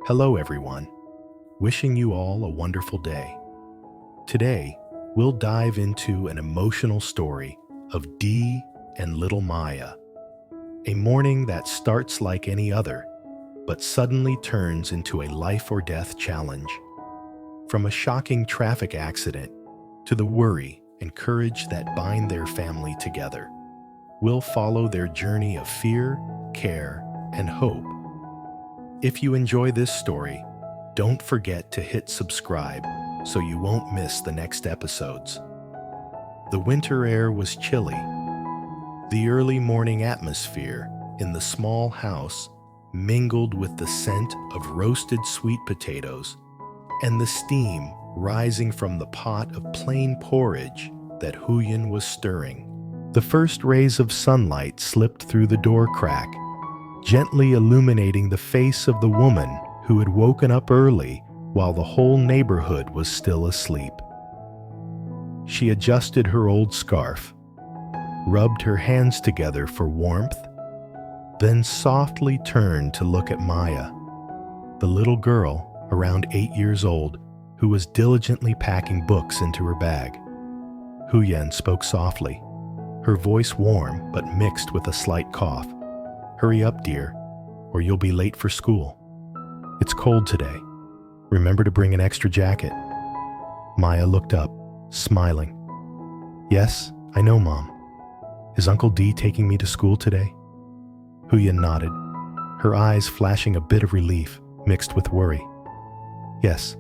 Hello, everyone. Wishing you all a wonderful day. Today, we'll dive into an emotional story of Dee and little Maya. A morning that starts like any other, but suddenly turns into a life or death challenge. From a shocking traffic accident to the worry and courage that bind their family together, we'll follow their journey of fear, care, and hope. If you enjoy this story, don't forget to hit subscribe so you won't miss the next episodes. The winter air was chilly. The early morning atmosphere in the small house mingled with the scent of roasted sweet potatoes and the steam rising from the pot of plain porridge that Huyen was stirring. The first rays of sunlight slipped through the door crack, gently illuminating the face of the woman who had woken up early while the whole neighborhood was still asleep. She adjusted her old scarf, rubbed her hands together for warmth, then softly turned to look at Maya, the little girl around 8 years old who was diligently packing books into her bag. Huyen spoke softly, her voice warm but mixed with a slight cough. "Hurry up, dear, or you'll be late for school. It's cold today. Remember to bring an extra jacket." Maya looked up, smiling. "Yes, I know, Mom. Is Uncle D taking me to school today?" Huyen nodded, her eyes flashing a bit of relief mixed with worry. "Yes,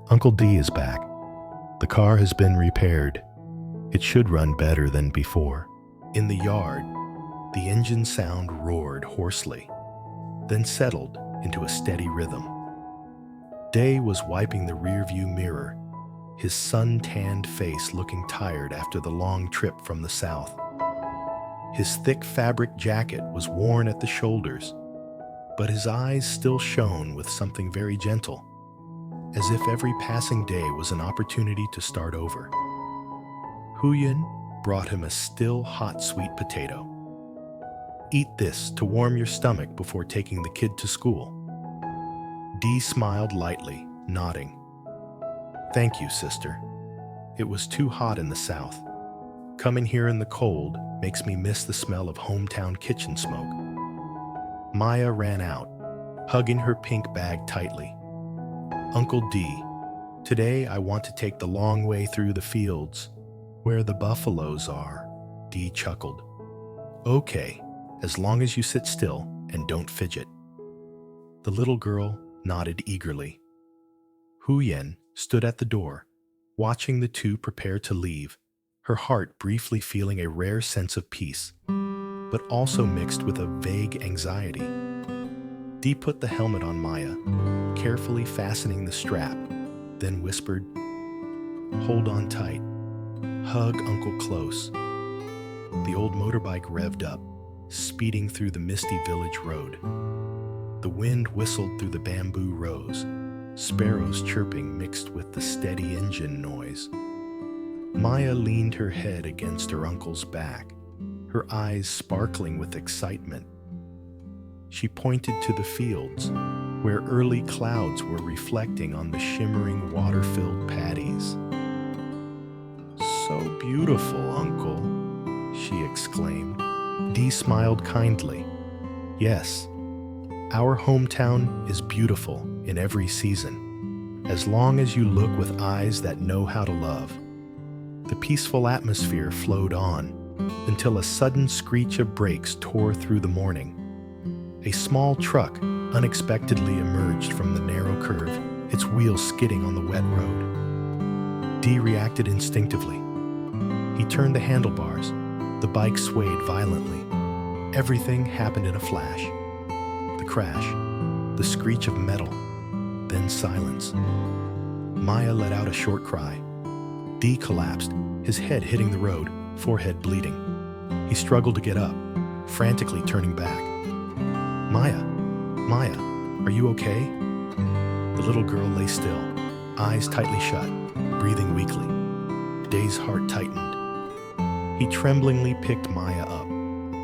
Uncle D is back. The car has been repaired. It should run better than before." In the yard, the engine sound roared hoarsely, then settled into a steady rhythm. Day was wiping the rearview mirror, his sun-tanned face looking tired after the long trip from the south. His thick fabric jacket was worn at the shoulders, but his eyes still shone with something very gentle, as if every passing day was an opportunity to start over. Huyen brought him a still hot sweet potato. "Eat this to warm your stomach before taking the kid to school." Dee smiled lightly, nodding. "Thank you, sister. It was too hot in the south. Coming here in the cold makes me miss the smell of hometown kitchen smoke." Maya ran out, hugging her pink bag tightly. "Uncle D, today I want to take the long way through the fields, where the buffaloes are," Dee chuckled. "Okay, as long as you sit still and don't fidget." The little girl nodded eagerly. Huyen stood at the door, watching the two prepare to leave, her heart briefly feeling a rare sense of peace, but also mixed with a vague anxiety. Dee put the helmet on Maya, carefully fastening the strap, then whispered, "Hold on tight. Hug Uncle close." The old motorbike revved up, speeding through the misty village road. The wind whistled through the bamboo rows, sparrows chirping mixed with the steady engine noise. Maya leaned her head against her uncle's back, her eyes sparkling with excitement. She pointed to the fields, where early clouds were reflecting on the shimmering water-filled paddies. "So beautiful, Uncle," she exclaimed. Dee smiled kindly. "Yes, our hometown is beautiful in every season, as long as you look with eyes that know how to love." The peaceful atmosphere flowed on until a sudden screech of brakes tore through the morning. A small truck unexpectedly emerged from the narrow curve, its wheels skidding on the wet road. Dee reacted instinctively. He turned the handlebars. The bike swayed violently. Everything happened in a flash. The crash, the screech of metal, then silence. Maya let out a short cry. Dee collapsed, his head hitting the road, forehead bleeding. He struggled to get up, frantically turning back. "Maya, Maya, are you okay?" The little girl lay still, eyes tightly shut, breathing weakly. Dee's heart tightened. He tremblingly picked Maya up,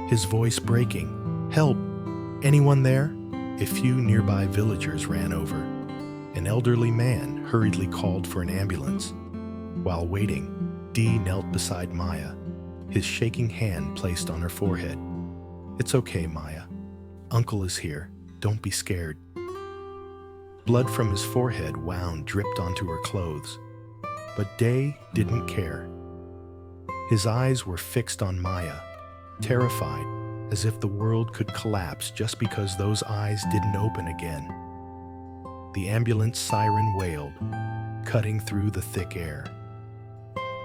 his voice breaking. "Help! Anyone there? A few nearby villagers ran over. An elderly man hurriedly called for an ambulance. While waiting, Dee knelt beside Maya, his shaking hand placed on her forehead. "It's okay, Maya. Uncle is here. Don't be scared." Blood from his forehead wound dripped onto her clothes. But Day didn't care. His eyes were fixed on Maya, terrified, as if the world could collapse just because those eyes didn't open again. The ambulance siren wailed, cutting through the thick air.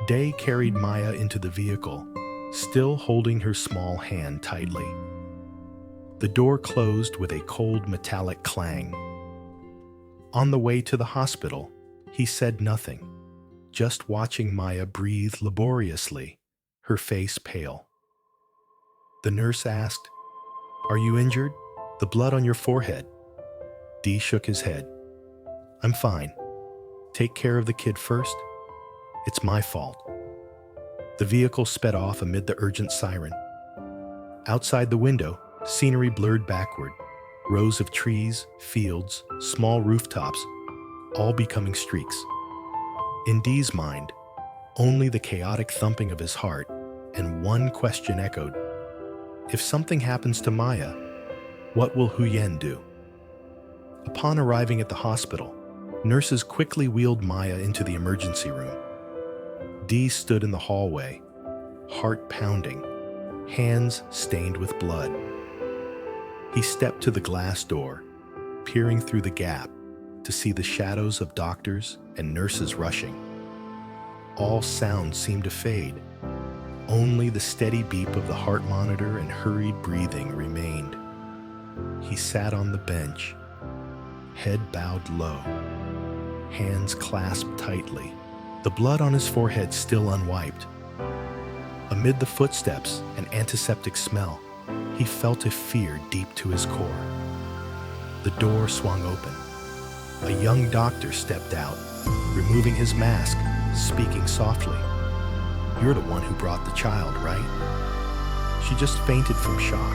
Day carried Maya into the vehicle, still holding her small hand tightly. The door closed with a cold metallic clang. On the way to the hospital, he said nothing, just watching Maya breathe laboriously, her face pale. The nurse asked, "Are you injured? The blood on your forehead." Dee shook his head. "I'm fine. Take care of the kid first. It's my fault." The vehicle sped off amid the urgent siren. Outside the window, scenery blurred backward. Rows of trees, fields, small rooftops, all becoming streaks. In Dee's mind, only the chaotic thumping of his heart and one question echoed. If something happens to Maya, what will Huyen do? Upon arriving at the hospital, nurses quickly wheeled Maya into the emergency room. Dee stood in the hallway, heart pounding, hands stained with blood. He stepped to the glass door, peering through the gap to see the shadows of doctors and nurses rushing. All sounds seemed to fade. Only the steady beep of the heart monitor and hurried breathing remained. He sat on the bench, head bowed low, hands clasped tightly, the blood on his forehead still unwiped. Amid the footsteps and antiseptic smell, he felt a fear deep to his core. The door swung open. A young doctor stepped out, removing his mask, speaking softly. "You're the one who brought the child, right? She just fainted from shock.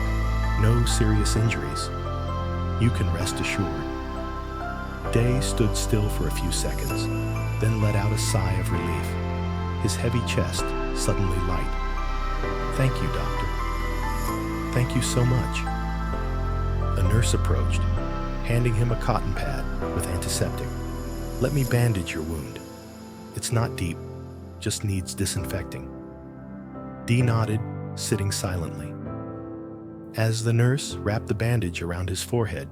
No serious injuries. You can rest assured." Day stood still for a few seconds, then let out a sigh of relief, his heavy chest suddenly light. "Thank you, doctor. Thank you so much." A nurse approached, handing him a cotton pad with antiseptic. "Let me bandage your wound. It's not deep, just needs disinfecting." Dee nodded, sitting silently. As the nurse wrapped the bandage around his forehead,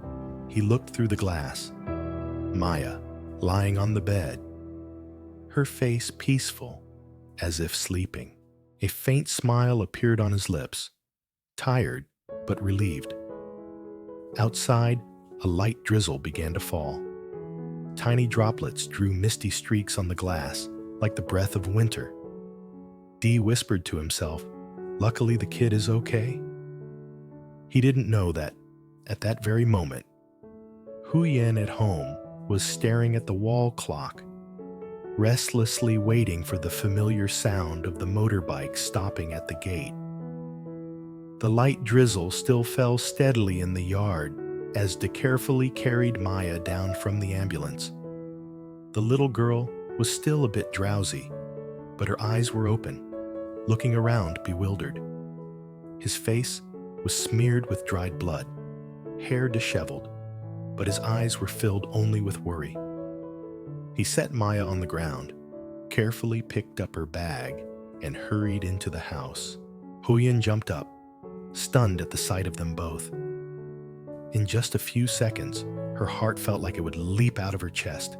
he looked through the glass. Maya, lying on the bed, her face peaceful, as if sleeping. A faint smile appeared on his lips, tired but relieved. Outside, a light drizzle began to fall. Tiny droplets drew misty streaks on the glass, like the breath of winter. Dee whispered to himself, "Luckily the kid is okay." He didn't know that, at that very moment, Huyen at home was staring at the wall clock, restlessly waiting for the familiar sound of the motorbike stopping at the gate. The light drizzle still fell steadily in the yard as De carefully carried Maya down from the ambulance. The little girl was still a bit drowsy, but her eyes were open, looking around bewildered. His face was smeared with dried blood, hair disheveled, but his eyes were filled only with worry. He set Maya on the ground, carefully picked up her bag, and hurried into the house. Huyen jumped up, stunned at the sight of them both. In just a few seconds, her heart felt like it would leap out of her chest.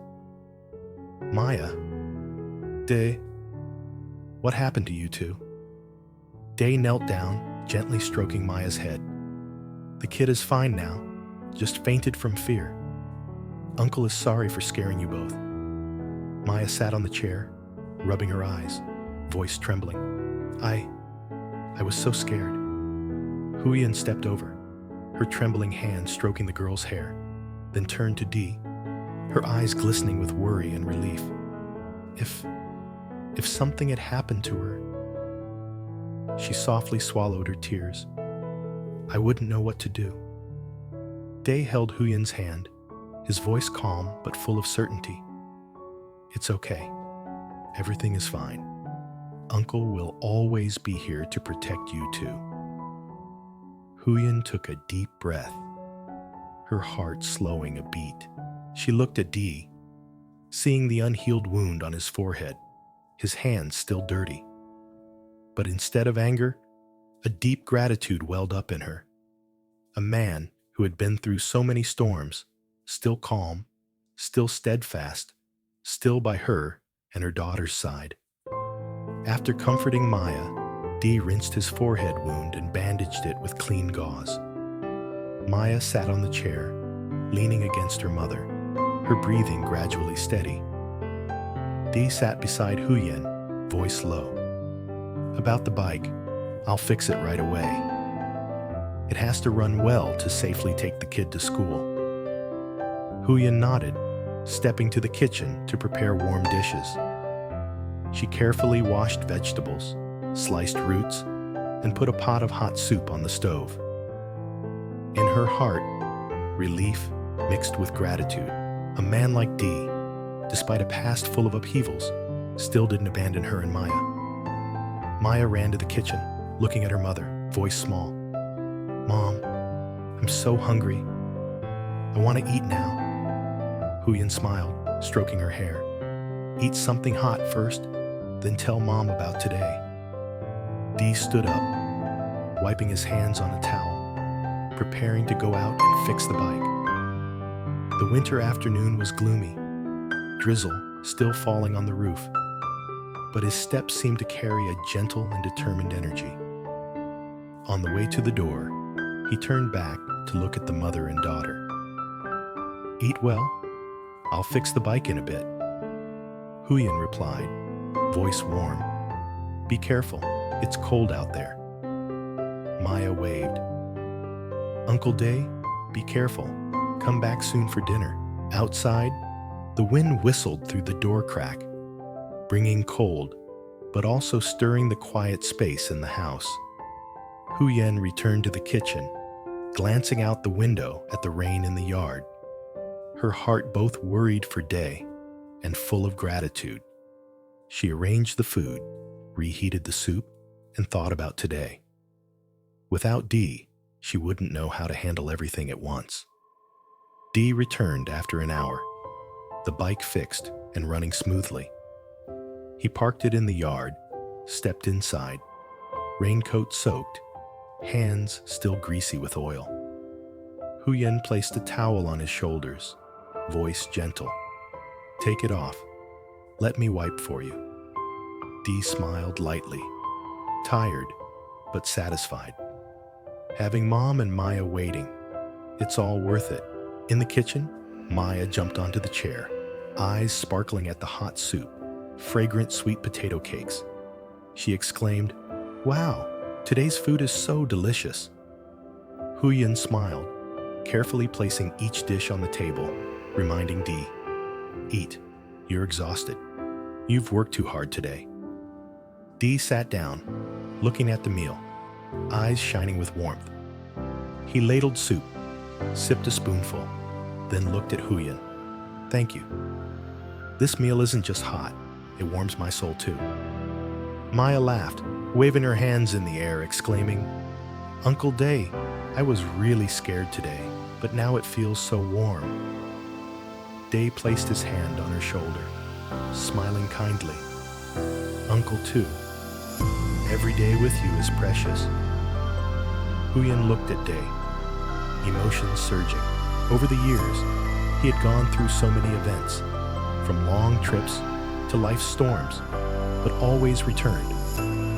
"Maya? Day? What happened to you two?" Day knelt down, gently stroking Maya's head. "The kid is fine now, just fainted from fear. Uncle is sorry for scaring you both." Maya sat on the chair, rubbing her eyes, voice trembling. I was so scared." Huyen stepped over, her trembling hand stroking the girl's hair, then turned to Dee, her eyes glistening with worry and relief. If something had happened to her." She softly swallowed her tears. "I wouldn't know what to do." Day held Huyen's hand, his voice calm but full of certainty. It's okay. Everything is fine. Uncle will always be here to protect you too. Huyen took a deep breath, her heart slowing a beat. She looked at Dee, seeing the unhealed wound on his forehead, his hands still dirty. But instead of anger, a deep gratitude welled up in her. A man who had been through so many storms, still calm, still steadfast, still by her and her daughter's side. After comforting Maya, Dee rinsed his forehead wound and bandaged it with clean gauze. Maya sat on the chair, leaning against her mother, her breathing gradually steady. Dee sat beside Huyen, voice low. About the bike, I'll fix it right away. It has to run well to safely take the kid to school. Huyen nodded, stepping to the kitchen to prepare warm dishes. She carefully washed vegetables, sliced roots, and put a pot of hot soup on the stove. In her heart, relief mixed with gratitude. A man like Dee, despite a past full of upheavals, still didn't abandon her and Maya. Maya ran to the kitchen, looking at her mother, voice small. Mom, I'm so hungry. I want to eat now. Huyen smiled, stroking her hair. Eat something hot first, then tell Mom about today. Dee stood up, wiping his hands on a towel, preparing to go out and fix the bike. The winter afternoon was gloomy, drizzle still falling on the roof, but his steps seemed to carry a gentle and determined energy. On the way to the door, he turned back to look at the mother and daughter. Eat well. I'll fix the bike in a bit. Huyen replied, voice warm. Be careful, it's cold out there. Maya waved. Uncle Day, be careful. Come back soon for dinner. Outside, the wind whistled through the door crack, bringing cold, but also stirring the quiet space in the house. Huyen returned to the kitchen, glancing out the window at the rain in the yard, her heart both worried for Day and full of gratitude. She arranged the food, reheated the soup, and thought about today. Without Dee, she wouldn't know how to handle everything at once. Dee returned after an hour, the bike fixed and running smoothly. He parked it in the yard, stepped inside, raincoat soaked, hands still greasy with oil. Huyen placed a towel on his shoulders, voice gentle. Take it off. Let me wipe for you. Dee smiled lightly, tired but satisfied. Having Mom and Maya waiting, it's all worth it. In the kitchen, Maya jumped onto the chair, eyes sparkling at the hot soup, fragrant sweet potato cakes. She exclaimed, Wow, today's food is so delicious. Huyen smiled, carefully placing each dish on the table, reminding Dee, Eat, you're exhausted. You've worked too hard today. Dee sat down, looking at the meal, eyes shining with warmth. He ladled soup, sipped a spoonful, then looked at Huyen. Thank you. This meal isn't just hot, it warms my soul too. Maya laughed, waving her hands in the air, exclaiming, Uncle Day, I was really scared today, but now it feels so warm. Day placed his hand on her shoulder, smiling kindly. Uncle too. Every day with you is precious. Huyen looked at Day, emotions surging. Over the years, he had gone through so many events, from long trips to life's storms, but always returned,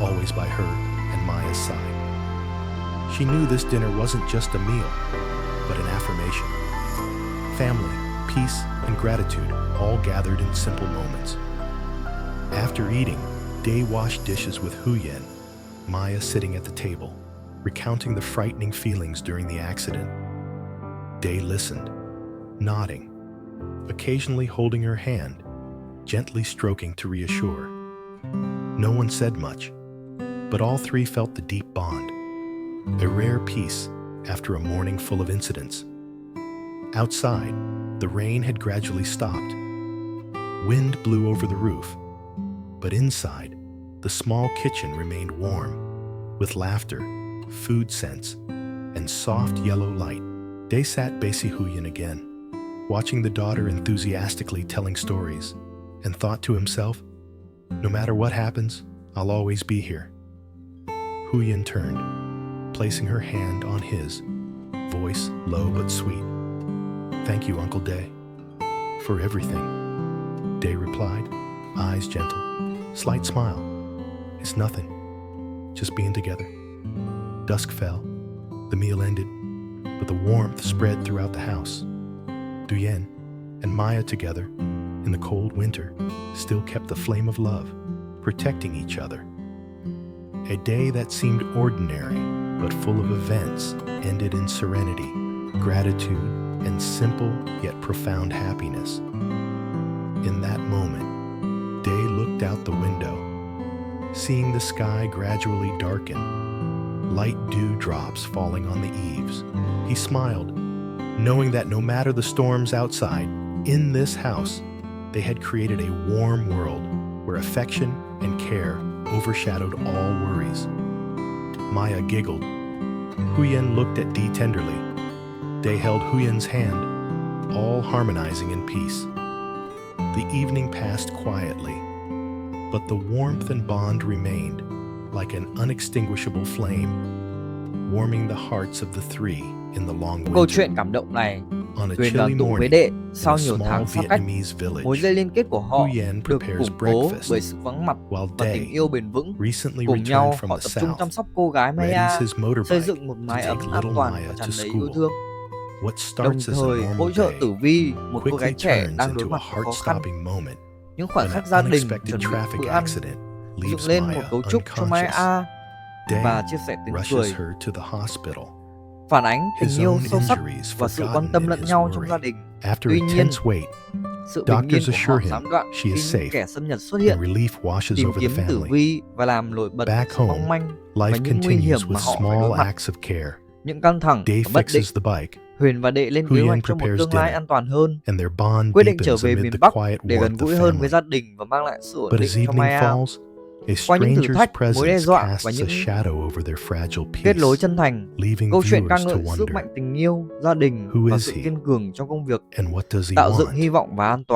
always by her and Maya's side. She knew this dinner wasn't just a meal, but an affirmation. Family, peace, and gratitude all gathered in simple moments. After eating, Day washed dishes with Huyen, Maya sitting at the table, recounting the frightening feelings during the accident. Day listened, nodding, occasionally holding her hand, gently stroking to reassure. No one said much, but all three felt the deep bond, a rare peace after a morning full of incidents. Outside, the rain had gradually stopped. Wind blew over the roof, but inside, the small kitchen remained warm, with laughter, food scents, and soft yellow light. Day sat Basi Huyen again, watching the daughter enthusiastically telling stories, and thought to himself, "No matter what happens, I'll always be here." Huyen turned, placing her hand on his, voice low but sweet. "Thank you, Uncle Day, for everything." Day replied, eyes gentle, slight smile. "It's nothing, just being together." Dusk fell, the meal ended, but the warmth spread throughout the house. Huyen and Maya together, in the cold winter, still kept the flame of love, protecting each other. A day that seemed ordinary, but full of events, ended in serenity, gratitude, and simple yet profound happiness. In that moment, Day looked out the window, seeing the sky gradually darken, light dewdrops falling on the eaves. He smiled, knowing that no matter the storms outside, in this house, they had created a warm world where affection and care overshadowed all worries. Maya giggled. Huyen looked at Dee tenderly. Day held Huyen's hand, all harmonizing in peace. The evening passed quietly, but the warmth and bond remained like an unextinguishable flame, warming the hearts of the three in the long Câu winter. chuyện cảm động này, On a Huyền đoàn chilly tụ với morning, Đệ in sau a nhiều small tháng xa cách. Vietnamese Mối village, dây liên kết của họ Huyen được prepares củng cố breakfast, bởi sự vắng mặt while và Day, tình yêu bền vững. recently Cùng nhau, returned from họ the tập trung chăm south, sóc cô gái readies Maya, his xây motorbike dựng một to mái ấm take an little toàn Maya và to tràn đầy yêu school. thương. What Đồng starts as a thời normal hỗ trợ day Tử Vi, một cô gái quickly trẻ turns đang đối into a mặt với khó khăn. heart-stopping moment Những khoảnh when khắc an gia đình unexpected chuẩn bị traffic bữa ăn, accident dựng leaves lên một Maya cấu trúc cho unconscious. Maya Day và chia sẻ tiếng rushes cười, her to the hospital. phản ánh tình His yêu own sâu sắc injuries và sự forgotten quan tâm in lẫn his nhau trong worry. gia đình. After Tuy a nhiên, tense wait, sự bình yên doctors của họ assure him gián đoạn she khi is những safe, kẻ xâm nhập xuất hiện, and relief washes tìm over kiếm the Tử family. Vi và làm nổi bật Back sự mong home, manh và life những nguy hiểm continues mà with họ phải đối small mặt. acts of care. Những căng thẳng Day và bất định, fixes the bike, Huyền và Đệ lên kế Huyen hoạch cho một prepares tương lai dinner, an toàn hơn, and their bond quyết định trở deepens về amid miền the Bắc quiet để gần warmth of gũi hơn với family. gia đình và mang lại sự ổn But định as cho evening Maya. falls, a Qua những thử stranger's thách, mối đe presence dọa và casts a những shadow over their fragile kết nối peace, chân thành, leaving câu chuyện ca viewers to ngợi sức wonder, mạnh tình yêu, gia đình who và is sự he kiên cường trong công việc, and what does he tạo dựng want? hy vọng và an toàn.